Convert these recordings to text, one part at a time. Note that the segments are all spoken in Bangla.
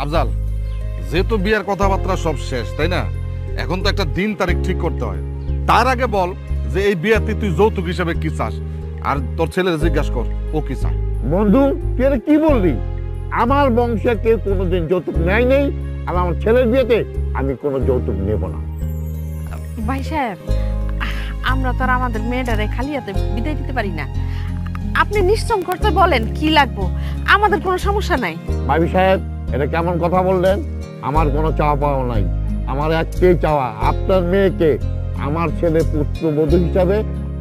আফজাল, যেহেতু বিয়ের কথাবার্তা সব শেষ, তাই না? এখন তো একটা দিন তারিখ ঠিক করতে হয়। তার আগে বল যে এই বিয়েতে তুই যৌতুক হিসাবে কি চাস, আর তোর ছেলের জিজ্ঞাসা কর ও কি চায়। বন্ধু তুই কি বললি? আমার বংশে কেউ কোনোদিন যৌতুক নেয় নেই, আর আমার ছেলের বিয়েতে আমি কোনো যৌতুক নেব না। ভাই সাহেব, আমরা তো আর আমাদের মেয়েটারে খালি হাতে বিদায় দিতে পারি না। আপনি নিশ্চয় করতে বলেন কি লাগবো, আমাদের কোনো সমস্যা নাই। ভাবি সাহেব, এটা কেমন কথা বললেন? আমার কোনো চাওয়া পাওয়া নাই। আমার একটাই চাওয়া, আপনার মেয়েকে আমার ছেলে পুত্রবধূ হিসাবে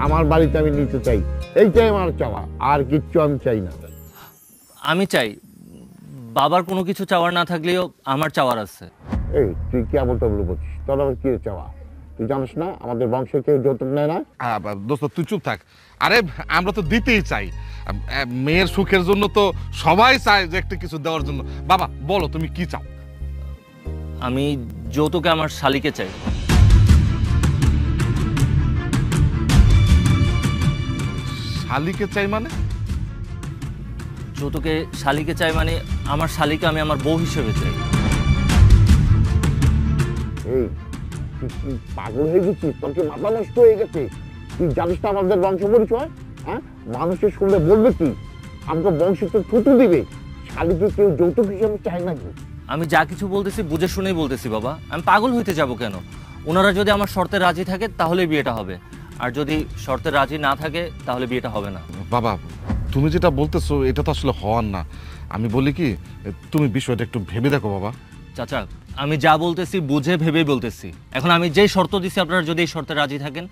আমার বাড়িতে আমি নিতে চাই। এইটাই আমার চাওয়া, আর কিচ্ছু আমি চাই না। আমি চাই, বাবার কোনো কিছু চাওয়ার না থাকলেও আমার চাওয়ার আছে। এই তুই কেমন তবলু বলছিস? তোর আবার কি চাওয়া? তুই জানিস না আমাদের বংশে কেউ যৌতুক নেয় না? দোস্ত তুই চুপ থাক। আরে আমরা তো দিতেই চাই, মেয়ের সুখের জন্য তো সবাই চায় যে একটা কিছু দেওয়ার জন্য। বাবা বলো তুমি কি চাও? আমি যৌতুকে আমার শালিকে চাই। শালিকে চাই মানে? যৌতুকে শালিকে চাই মানে আমার শালিকে আমি আমার বউ হিসেবে চাই। এই তুই পাগল হয়ে গেছিস? তোর কি মাথা নষ্ট হয়ে গেছে? তুই জানিস না আমাদের বংশ পরিচয়? হ্যাঁ, মানুষের শুনলে বলবে কি? আমাকে বংশকে থুতু দিবে। শালিকে কেউ যৌতুক হিসেবে চায় নাকি? আমি যা কিছু বলতেছি বুঝে শুনেই বলতেছি বাবা। আমি পাগল হইতে যাব কেন? ওনারা যদি আমার শর্তে রাজি থাকে তাহলে বিয়েটা হবে, আর যদি শর্তে রাজি না থাকে তাহলে বিয়েটা হবে না। বাবা তুমি যেটা বলতেছো এটা তো আসলে হওয়ার না। আমি বলি কি, তুমি বিষয়টা একটু ভেবে দেখো বাবা। চাচা, আমি যা বলতেছি বুঝে ভেবেই বলতেছি। এখন আমি যেই শর্ত দিছি আপনারা যদি এই শর্তে রাজি থাকেন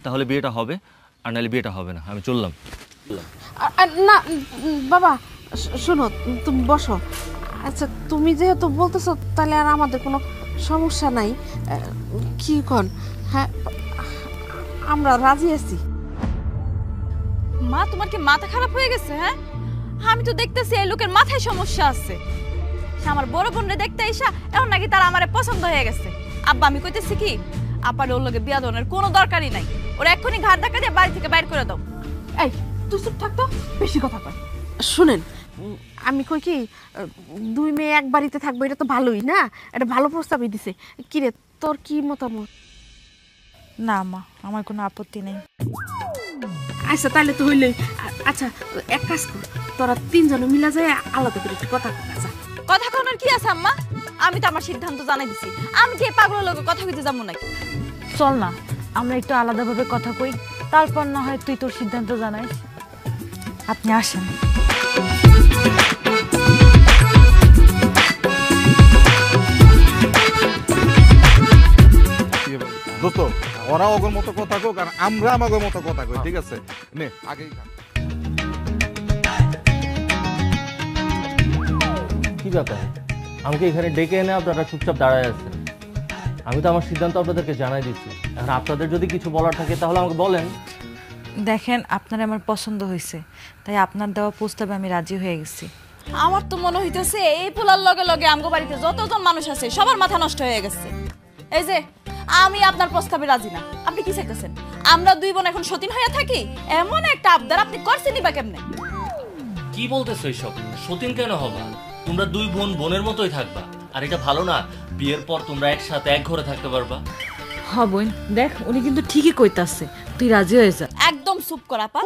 তাহলে বিয়েটা হবে, আর নাহলে বিয়েটা হবে না। আমি চললাম। না বাবা, শোনো, তুমি বসো। আচ্ছা, তুমি যেহেতু বলতেছো তাহলে আর আমাদের কোনো সমস্যা নাই। কি কন? হ্যাঁ, আমরা রাজি আছি। মা, তোমার কি মাথা খারাপ হয়ে গেছে? হ্যাঁ, আমি তো দেখতেছি এই লোকের মাথায় সমস্যা আছে। সে আমার বড় বোনরে দেখতে এসা এখন নাকি তার আমারে পছন্দ হয়ে গেছে। আব্বা, আমি কইতেছি কি, আপার ওর লগে বিয়া দেওয়ার কোনো দরকারই নাই। ওর এক্ষুনি ঘাট ধাক্কা দিয়ে বাড়ি থেকে বাইর করে দাও। এই তুই চুপ থাকতো, বেশি কথা কয়। শুনেন, আমি কই কি, দুই মেয়ে এক বাড়িতে থাকবো, এটা তো ভালোই না? এটা ভালো প্রস্তাবই দিছে। কিরে, তোর কি মতামত? না মা, আমার কোনো আপত্তি নেই। আচ্ছা তাহলে তো হইলই। আচ্ছা এক কাজ কর, তোরা তিনজনে মিলা যায় আলাদা করে একটু কথা কয়। কথা কোনোর কি আছে আম্মা? আমি তো আমার সিদ্ধান্ত জানাই দিছি। আমি কি পাগলের লগে কথা কইতে যাবো নাকি? চল না, আমরা একটু আলাদাভাবে কথা কই, তারপর না হয় তুই তোর সিদ্ধান্ত জানাইস। আপনি আসেন। দোস্ত, ওরা ওগর মতো কথা কোক আর আমরা আমাদের মতো কথা কই, ঠিক আছে? নে আগেই খা। কি ব্যাপার, আমাকে এখানে ডেকে এনে আপনারা চুপচাপ দাঁড়ায় আছেন? আমি তো আমার সিদ্ধান্ত আপনাদেরকে জানাই দিচ্ছি। এখন আপনাদের যদি কিছু বলার থাকে তাহলে আমাকে বলেন। দেখেন, আপনার আমার পছন্দ হয়েছে, তাই আপনার দেওয়া প্রস্তাবে আমি রাজি হয়ে গেছি। আমার তো মনে হইতেছে এই পোলার লগে লগে আমগো বাড়িতে যতজন মানুষ আছে সবার মাথা নষ্ট হয়ে গেছে। এই যে, আমি আপনার প্রস্তাবে রাজি না। আপনি কি চাইতেছেন আমরা দুই বোন এখন সতীন হয়ে থাকি? এমন একটা আবদার আপনি করছেনই বা কেমনে? কি বলতেছো এইসব? সতীন কেন হবা? তোমরা দুই বোন বোনের মতোই থাকবা। আর এটা ভালো না? বিয়ের পর তোমরা একসাথে এক ঘরে থাকতে পারবা। হ্যাঁ বোন, দেখ উনি কিন্তু ঠিকই কইতাছে, তুই রাজি হয়ে যা। একদম চুপ কর আপা,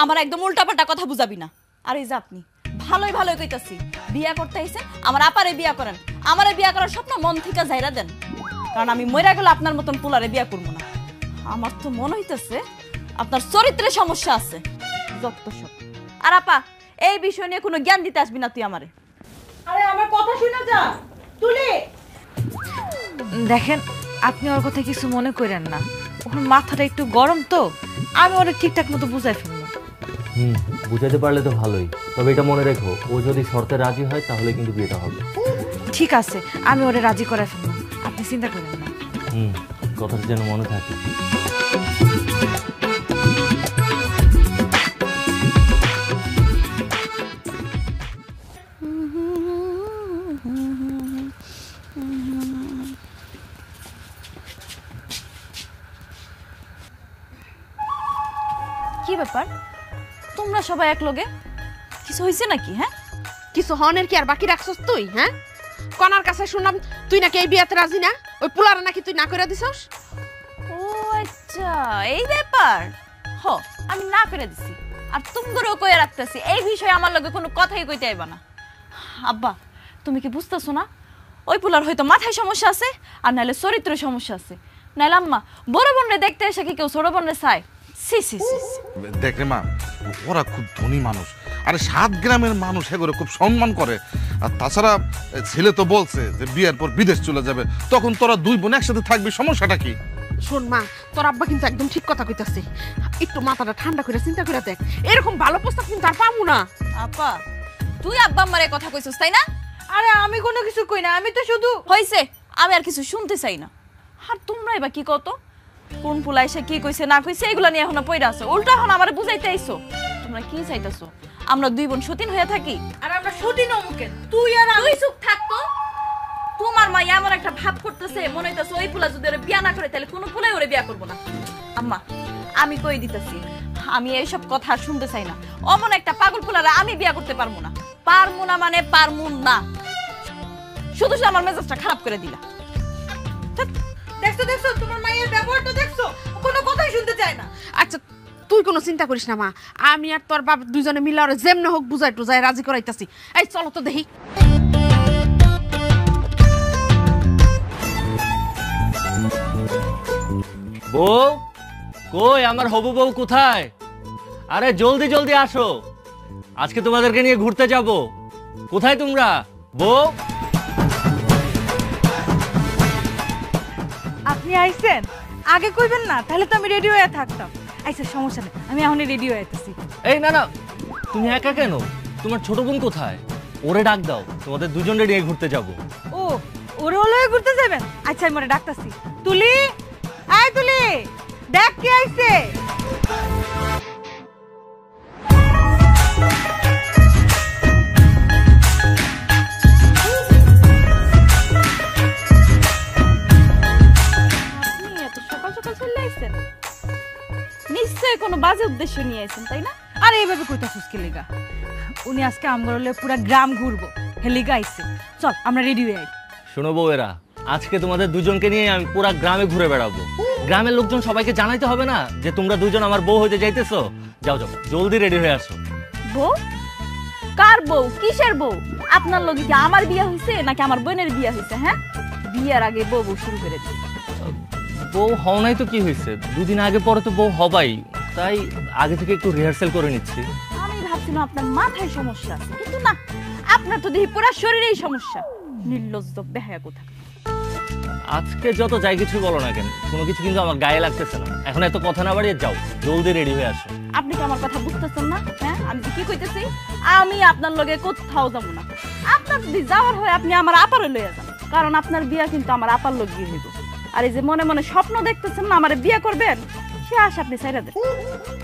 আমার একদম উল্টাপাল্টা কথা বুঝাবি না। আর এই যে আপনি ভালোই ভালোই কইতাছি, বিয়া করতে আইছেন, আমার আপারে বিয়া করেন। আমারে বিয়া করার স্বপ্ন মন থেকে যাইরা দেন, কারণ আমি মইরা গেলে আপনার মতন পোলারে বিয়া করবো না। আমার তো মনে হইতেছে আপনার চরিত্রে সমস্যা আছে, যত সব। আর আপা, এই বিষয় নিয়ে কোনো জ্ঞান দিতে আসবি না তুই আমারে। আরে আমার কথা শুনে যা তুলি। দেখেন, আপনি ওর কথা কিছু মনে করেন না, ওর মাথাটা একটু গরম তো, আমি ওরে ঠিকঠাক মতো বুঝাই ফেলবো। বুঝাতে পারলে তো ভালোই, তবে এটা মনে রেখো, ও যদি শর্তে রাজি হয় তাহলে কিন্তু বিয়েটা হবে। ঠিক আছে, আমি ওরে রাজি করাই ফেলবো, আপনি চিন্তা করেন না। কথাটা যেন মনে থাকে। কি ব্যাপার, তোমরা সবাই এক লগে? কিছু হয়েছে নাকি? হ্যাঁ, কিছু কিছু হনের কি আর বাকি রাখছস তুই? হ্যাঁ, কনার কাছে শুনলাম তুই নাকি এই বিয়াতে রাজি না, ওই পুলারে নাকি তুই না করে দিছস। ও আচ্ছা, এই ব্যাপার। হ, আমি না করে দিছি, আর তুমগরও কইয়া রাখতেছি এই বিষয়ে আমার লগে কোনো কথাই কইতে আইবা না। আব্বা, তুমি কি বুঝতেছো না? ওই পুলার হয়তো মাথায় সমস্যা আছে, আর নাহলে চরিত্র সমস্যা আছে। নাহলে আম্মা, বড় বোনরে দেখতে এসে কি কেউ ছোট বোনরে চায়? সি সি সি। দেখ রে মা, ওরা খুব ধনী মানুষ, আরে 7 গ্রামের মানুষ এগুলো খুব সম্মান করে। আর তাছাড়া ছেলে তো বলছে যে বিয়ের পর বিদেশ চলে যাবে, তখন তোরা 2 বোন একসাথে থাকবি, সমস্যাটা কি? শোন মা, তোর আব্বা কিন্তু একদম ঠিক কথা কইতাছে, একটু মাথাটা ঠান্ডা করে চিন্তা করে দেখ, এরকম ভালো প্রস্তাব কিন্তু আর পাবো না। আপা, তুই আব্বা আমারে কথা কইছস তাই না? আরে আমি কোনো কিছু কই না, আমি তো শুধু হইছে, আমি আর কিছু শুনতে চাই না। আর তোমরা এবার কি কত কোন পুলা এসে কি কইছে না কইছে এগুলা নিয়ে এখন পয়রা আছো, উল্টা এখন আমারে বুঝাইতে আইছো। তোমরা কি চাইতাছো? আমরা 2 বোন সতীন হয়ে থাকি? আর আমরা সতীন মুখে তুই আর তুই চুপ থাকতো। তোমার মা এমন একটা ভাব করতেছে, মনে হইতাছে ওই পুলা যদি ওরে বিয়া না করে তাহলে কোনো পুলাই ওরে বিয়া করবো না। আম্মা, আমি কই দিতেছি, আমি এইসব কথা আর শুনতে চাই না। অমন একটা পাগল পুলারে আমি বিয়া করতে পারবো না। পারমু না মানে পারমু না, শুধু শুধু আমার মেজাজটা খারাপ করে দিলা। দেখছো দেখছো তোমার মায়ের ব্যবহারটা দেখছো, কোনো কথাই শুনতে চায় না। আচ্ছা তুই কোনো চিন্তা করিস না মা, আমি আর তোর বাপ দুজনে মিলে ওরে যেমনে হোক বুঝাই টুজাই রাজি করাইতাছি। এই চলো তো দেখি। বউ কই, আমার হবু বউ কোথায়? আরে জলদি জলদি আসো, আজকে তোমাদেরকে নিয়ে ঘুরতে যাব। কোথায় তোমরা? বউ, আপনি আইছেন, আগে কইবেন না, তাহলে তো আমি রেডি হয়ে থাকতাম। আচ্ছা সমস্যা নেই, আমি এখনই রেডি হয়ে আইতেছি। এই না না, তুমি একা কেন? তোমার ছোট বোন কোথায়? ওরে ডাক দাও, তোমাদের দুজনে নিয়ে ঘুরতে যাব। ও, ওরে হলো ঘুরতে যাবেন? আচ্ছা আমি ওরে ডাকতাছি। তুলি, আয় তুলি, দেখ কে আইছে। নিশ্চয়ই কোনো বাজে উদ্দেশ্য নিয়ে আইছেন তাই না? আরে এইভাবে কইতা ফুসকে লেগা, উনি আজকে আমগরলে পুরা গ্রাম ঘুরবো, হেলিগা আইছে। চল আমরা রেডি হয়ে আই। শোনো বউয়েরা, আজকে তোমাদের দুজনকে নিয়ে আমি পুরা গ্রামে ঘুরে বেড়াবো। গ্রামের লোকজন সবাইকে জানাইতে হবে না যে তোমরা দুজন আমার বউ হইতে যাইতেছো? যাও যাও, জলদি রেডি হয়ে আসো। বউ? কার বউ? কিসের বউ? আপনার লগে কি আমার বিয়ে হইছে নাকি আমার বোনের বিয়ে হইছে? হ্যাঁ, বিয়ের আগে বউ বউ শুরু করে দিই। বউ হও নাই তো কি হয়েছে, 2 দিন আগে পরে তো বউ হবাই, তাই আগে থেকে একটু রিহার্সাল করে নিচ্ছি। আমি ভাবছিলাম আপনার মাথায় সমস্যা আছে, কিন্তু না, আপনার তো দেখি পুরো শরীরেই সমস্যা। নির্লজ্জ বেহায়া কোথা। আজকে যত যাই কিছু বলো না কেন, কোনো কিছু কিন্তু আমার গায়ে লাগতেছে না। এখন এত কথা না বাড়িয়ে যাও, জলদি রেডি হয়ে আসো। আপনি কি আমার কথা বুঝতেছেন না? হ্যাঁ, আমি কি কইতেছি, আমি আপনার লগে কোথাও যাব না। আপনার যদি যাওয়ার হয় আপনি আমার আপারে লইয়া যান, কারণ আপনার বিয়া কিন্তু আমার আপার লগে হইব। আর এই যে মনে মনে স্বপ্ন দেখতেছেন না আমার বিয়ে করবেন, সে আশা আপনি ছাইরা দেন।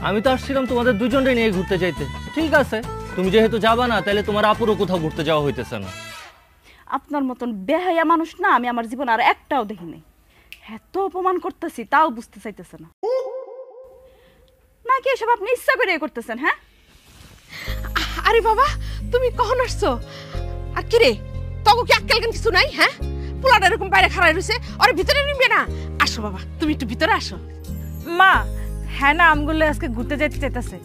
আমি তো আসছিলাম তোমাদের দুজনকে নিয়ে ঘুরতে যাইতে। ঠিক আছে, তুমি যেহেতু যাবা না, তাহলে তোমার আপুরও কোথাও ঘুরতে যাওয়া হইতেছে না। আপনার মতন বেহায়া মানুষ না আমি আমার জীবন আর একটাও দেখি নাই। এত অপমান করতেছি তাও বুঝতে চাইতেছে না, নাকি এসব আপনি ইচ্ছা করে করতেছেন? হ্যাঁ, আরে বাবা, তুমি কখন আসছো? আর কি রে, তখন কি আক্কেল কিছু নাই? হ্যাঁ, পোলাটা এরকম বাইরে খাড়াই রয়েছে, ওর ভিতরে নিবে না? আসো বাবা, তুমি একটু ভিতরে আসো। মা, হ্যাঁ না, আমগুলো আজকে ঘুরতে যাইতে চাইতেছে,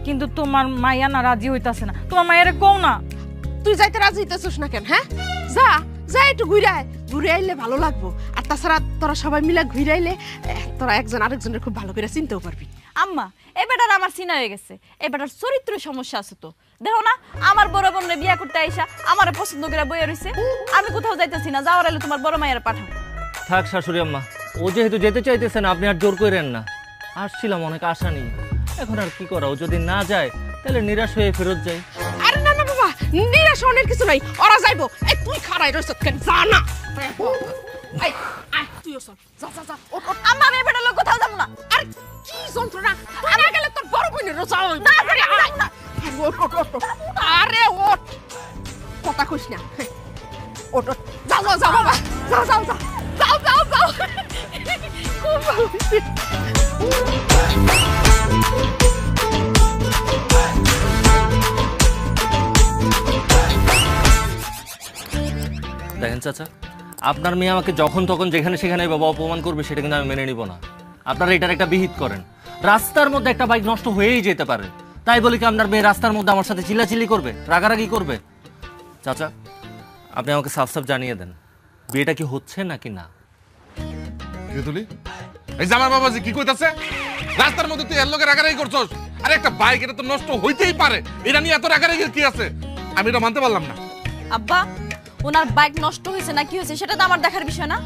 কিন্তু তোমার মাইয়া না রাজি হইতাছে না। তোমার মায়ের কও না। তুই যাইতে রাজি হইতেছিস না কেন? হ্যাঁ, যা যা, একটু ঘুরে আয়, ঘুরে আইলে ভালো লাগবো। আর তাছাড়া তোরা সবাই মিলে ঘুরে আইলে তোরা একজন আরেকজনের খুব ভালো করে চিনতেও পারবি। আম্মা, এই বেটার আমার চিনা হয়ে গেছে, এই বেটার চরিত্র সমস্যা আছে তো। দেখো না, আমার বড় বোনের বিয়া করতে আইসা আমারে পছন্দ করে বইয়া রইছে। আমি কোথাও যাইতেছি না, যাওয়ার হলে তোমার বড় মায়ের পাঠাও। থাক শাশুড়ি আম্মা, ও যেহেতু যেতে চাইতেছেন আপনি আর জোর করেন না। আসছিলাম অনেক আশা নিয়ে, এখন আর কি করা, ও যদি না যায় তাহলে নিরাশ হয়ে ফেরত যাই। আরে না না বাবা, নিরাশ হওয়ার কিছু নাই, ওরা যাইবো। এই তুই খাড়াই রইছ কেন? যা না, এই আয় তুইও চল, যা যা যা। আম্মা, আমি এই বেটার লোক কোথাও যাবো না। আরে কি যন্ত্রণা, তুই না গেলে তোর বড় বোনের যাও না। আরে ওঠ, কথা কইস না। ওঠ, যাও যাও যাও বাবা, যাও যাও যাও যাও যাও যাও। খুব ভালো হয়েছে। দেখেন চাচা, আপনার মেয়ে আমাকে যখন তখন যেখানে সেখানে বাবা অপমান করবে সেটা কিন্তু আমি মেনে নিব না। আপনারা এটার একটা বিহিত করেন। রাস্তার মধ্যে একটা বাইক নষ্ট হয়েই যেতে পারে, তাই বলি কি আপনার মেয়ে রাস্তার মধ্যে আমার সাথে চিল্লাচিল্লি করবে, রাগারাগি করবে? চাচা, আপনি আমাকে সাফ সাফ জানিয়ে দেন বিয়েটা কি হচ্ছে নাকি না। কি তুলি এই জামার বাবাজি কি কইতাছে? রাস্তার মধ্যে তুই এর লোকে রাগারাগি করছস? আরে একটা বাইক এটা তো নষ্ট হইতেই পারে, এটা নিয়ে এত রাগারাগি কি আছে? আমি এটা মানতে পারলাম না। আব্বা, ওনার বাইক নষ্ট হয়েছে না কি হয়েছে সেটা তো আমার দেখার বিষয় না।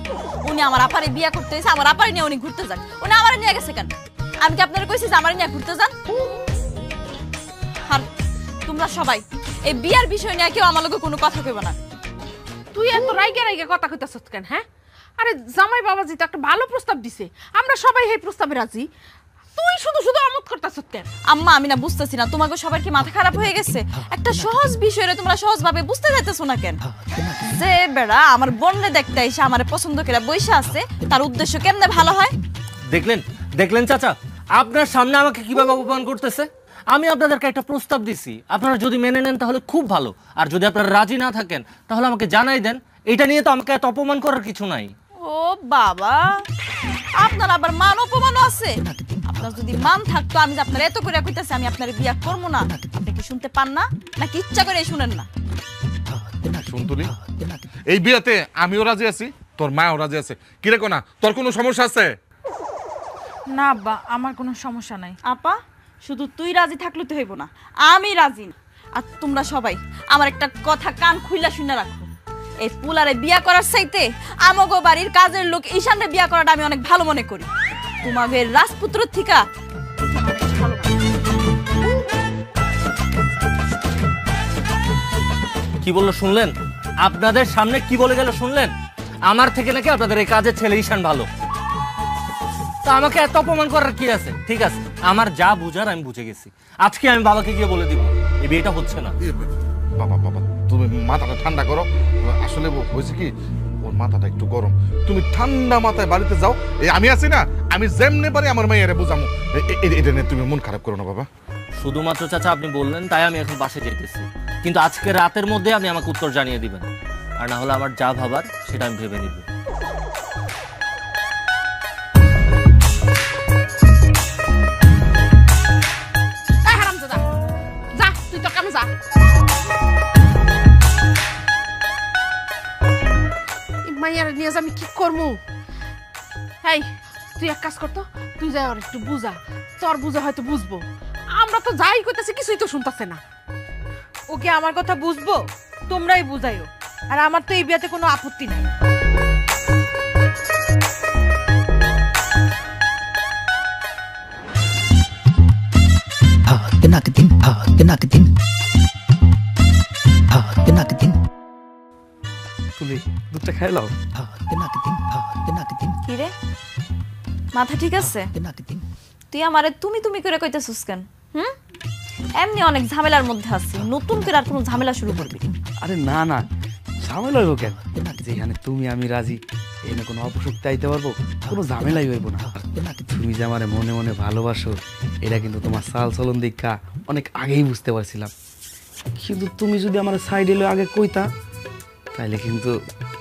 উনি আমার আপারে বিয়ে করতে এসে আমার আপারে নিয়ে উনি ঘুরতে যান। উনি আমারে নিয়ে গেছে কেন? আমি কি আপনারা কইছি যে আমারে নিয়ে ঘুরতে যান? আর তোমরা সবাই এই বিয়ার বিষয় নিয়ে কেউ আমার লগে কোনো কথা কইবে না। তুই এত রাইগে রাইগে কথা কইতাছস কেন? হ্যাঁ, আরে জামাই বাবাজি তো একটা ভালো প্রস্তাব দিছে, আমরা সবাই এই প্রস্তাবে রাজি, তুই শুধু শুধু আমোদ করতাছস কেন? আম্মা, আমি না বুঝতেছি না তোমাকে সবার কি মাথা খারাপ হয়ে গেছে? একটা সহজ বিষয়রে তোমরা সহজভাবে বুঝতে যাইতেছো না কেন? যে বেড়া আমার বোনরে দেখতে এসে আমারে পছন্দ করে বইসা আছে, তার উদ্দেশ্য কেমনে ভালো হয়? দেখলেন দেখলেন চাচা, আপনার সামনে আমাকে কিভাবে অপমান করতেছে। আমি আপনাদেরকে একটা প্রস্তাব দিছি, আপনারা যদি মেনে নেন তাহলে খুব ভালো, আর যদি আপনারা রাজি না থাকেন তাহলে আমাকে জানাই দেন। এটা নিয়ে তো আমাকে এত অপমান করার কিছু নাই। ও বাবা, আপনার আবার মান অপমান আছে? আপনার যদি মান থাকতো আমি যে আপনার এত করে কইতাছি আমি আপনার বিয়া করবো না, আপনি কি শুনতে পান না নাকি ইচ্ছা করে শুনেন না? শুনতুলি, এই বিয়েতে আমিও রাজি আছি, তোর মাও রাজি আছে। কি রে কোনা, তোর কোনো সমস্যা আছে? না আব্বা, আমার কোনো সমস্যা নাই। আপা, শুধু তুই রাজি থাকলে তো হইব না, আমি রাজি। আর তোমরা সবাই আমার একটা কথা কান খুইলা শুনে রাখো, এই পুলারে বিয়া করার চাইতে আমগো বাড়ির কাজের লোক ঈশানরে বিয়া করাটা আমি অনেক ভালো মনে করি। তোমাদের রাজপুত্র থিকা কি বললো শুনলেন? আপনাদের সামনে কি বলে গেল শুনলেন? আমার থেকে নাকি আপনাদের এই কাজের ছেলে ঈশান ভালো। তা আমাকে এত অপমান করার কি আছে? ঠিক আছে, আমার যা বুঝার আমি বুঝে গেছি। আজকে আমি বাবাকে গিয়ে বলে দিব এই বিয়েটা হচ্ছে না। বাবা বাবা, তুমি মাথাটা ঠান্ডা করো। আসলে হয়েছে কি, ওর মাথাটা একটু গরম। তুমি ঠান্ডা মাথায় বাড়িতে যাও, এই আমি আছি না, আমি যেমনে পারি আমার মেয়েরে বুঝামো। এটা নিয়ে তুমি মন খারাপ করো না বাবা। শুধুমাত্র চাচা আপনি বললেন তাই আমি এখন বাসে যেতেছি, কিন্তু আজকে রাতের মধ্যে আপনি আমাকে উত্তর জানিয়ে দিবেন, আর না হলে আমার যা ভাবার সেটা আমি ভেবে নিব। যা, তুই তো কামে যা। মাইয়ারে নিয়ে আমি কি করবো? এই তুই এক কাজ করতো, তুই যাই আর একটু বুঝা, তোর বুঝা হয়তো বুঝবো। আমরা তো যাই কইতাছি কিছুই তো শুনতাছে না। ওকে আমার কথা বুঝবো, তোমরাই বুঝাইও। আর আমার তো এই বিয়েতে কোনো আপত্তি নাই। তুলি দুধটা খাই লাও। কি রে, মাথা ঠিক আছে? তুই আমারে তুমি তুমি করে কইতেছিস কেন? এমনি অনেক ঝামেলার মধ্যে আছি, নতুন করে আর কোনো ঝামেলা শুরু করবি? আরে না না, ঝামেলা হইব কেন? যেখানে তুমি আমি রাজি, এখানে কোনো অপশক্তি আইতে পারবো, কোনো ঝামেলাই হইব না। তুমি যে আমারে মনে মনে ভালোবাসো এটা কিন্তু তোমার চাল চলন দীক্ষা অনেক আগেই বুঝতে পারছিলাম। কিন্তু তুমি যদি আমার সাইডে আগে কইতা তাইলে কিন্তু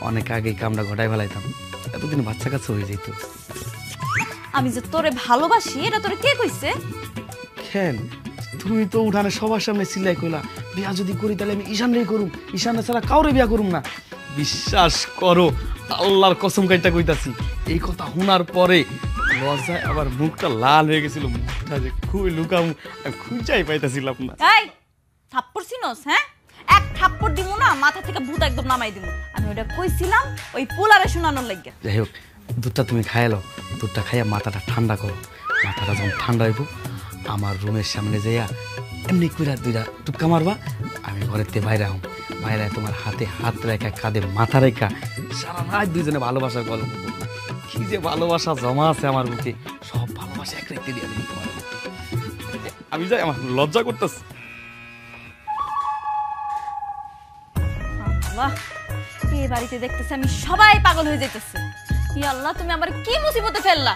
অনেক আগেই কামটা ঘটাই ফেলাইতাম, এতদিন বাচ্চা কাছে হয়ে যেত। আমি যে তোরে ভালোবাসি এটা তোরে কে কইছে? কেন, তুমি তো উঠানে সবার সামনে চিল্লাই কইলা বিয়া যদি করি তাহলে আমি ঈশানরেই করুম, ঈশানের ছাড়া কাউরে বিয়া করুম না। বিশ্বাস করো, আল্লাহর কসম কাইটা কইতাছি, এই কথা শোনার পরে লজ্জায় আবার মুখটা লাল হয়ে গেছিল। মুখটা যে খুবই লুকাম, খুঁজাই পাইতাছিলাম না। এই থাপ্পড় চিনোস? হ্যাঁ, এক থাপ্পড় দিমু না মাথা থেকে ভূত একদম নামাই দিমু। আমি ওটা কইছিলাম ওই পোলারে শোনানোর লাগিয়া। যাই হোক, দুধটা তুমি খাইলো, দুধটা খাইয়া মাথাটা ঠান্ডা করো। মাথাটা যখন ঠান্ডা হইব আমার রুমের সামনে যাইয়া এমনি কইরা দুইটা টুপকা মারবা, আমি ঘরের থেকে বাইরে হম। বাইরে তোমার হাতে হাত রেখা, কাঁধে মাথা রেখা সারা রাত দুইজনে ভালোবাসার গল্প করবো। কি যে ভালোবাসা জমা আছে আমার বুকে, সব ভালোবাসা এক রাইতে দিয়ে দিতে পারবো। আমি যাই, আমার লজ্জা করতেছে। আল্লাহ, এই বাড়িতে দেখতেছি আমি সবাই পাগল হয়ে যাইতেছে। ইয়া আল্লাহ, তুমি আমার কি মুসিবতে ফেললা?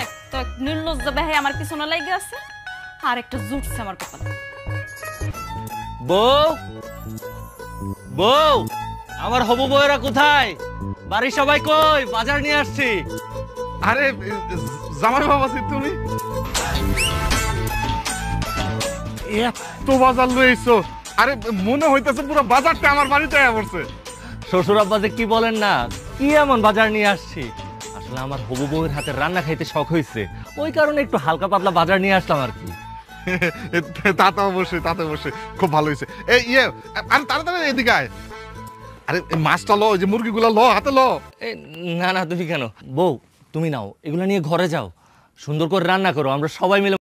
এক তো এক নির্লজ্জ বেহাই আমার পিছনে লাগে আছে, আর একটা জুটছে আমার কপালে। বউ বউ, আমার হবু বউয়েরা কোথায়? বাড়ির সবাই কই? বাজার নিয়ে আসছি। আরে জামাই বাবাজি তুমি এত বাজার লইছো? আরে মনে হইতেছে পুরো বাজারটা আমার বাড়িতে পড়ছে। শ্বশুর আব্বা যে কি বলেন না, কি এমন বাজার নিয়ে আসছি। আসলে আমার হবু বউয়ের হাতের রান্না খাইতে শখ হয়েছে, ওই কারণে একটু হালকা পাতলা বাজার নিয়ে আসলাম আর কি। তাতে অবশ্যই খুব ভালো হয়েছে। এই আরে তাড়াতাড়ি এদিকে আয়। আরে মাছটা লো, ওই যে মুরগিগুলো লো, হাতে লো। না তুমি কেন? বউ তুমি নাও, এগুলো নিয়ে ঘরে যাও, সুন্দর করে রান্না করো, আমরা সবাই মিলে